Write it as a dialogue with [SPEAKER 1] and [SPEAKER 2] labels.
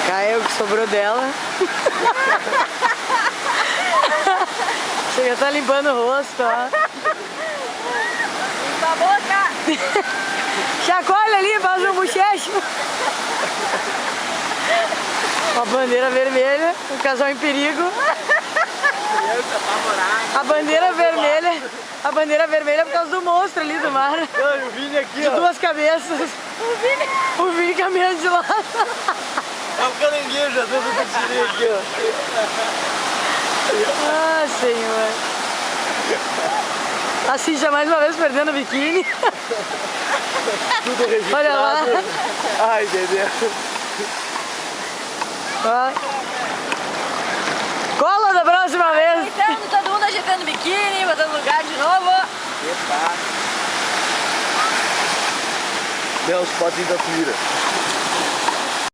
[SPEAKER 1] Caiu o que sobrou dela. Você já tá limpando o rosto, ó.
[SPEAKER 2] Limpa a boca!
[SPEAKER 1] Chacoalha ali, faz um bochecho. Uma bandeira vermelha, um casal em perigo. A bandeira vermelha é por causa do monstro ali do mar.
[SPEAKER 3] O Vini aqui,
[SPEAKER 1] de
[SPEAKER 3] ó.
[SPEAKER 1] duas cabeças. O Vini caminhando de lado.
[SPEAKER 3] É um caranguejo, dentro do tirinho aqui, ó.
[SPEAKER 1] Ah, senhor. A Cíntia mais uma vez perdendo o biquíni.
[SPEAKER 3] Tudo registrado.
[SPEAKER 1] Olha lá.
[SPEAKER 3] Ai, entendeu?
[SPEAKER 1] Ó. Cola da próxima vez.
[SPEAKER 2] Então, todo mundo ajeitando o biquíni, botando no lugar de novo.
[SPEAKER 3] Deu os potinhos da Fira.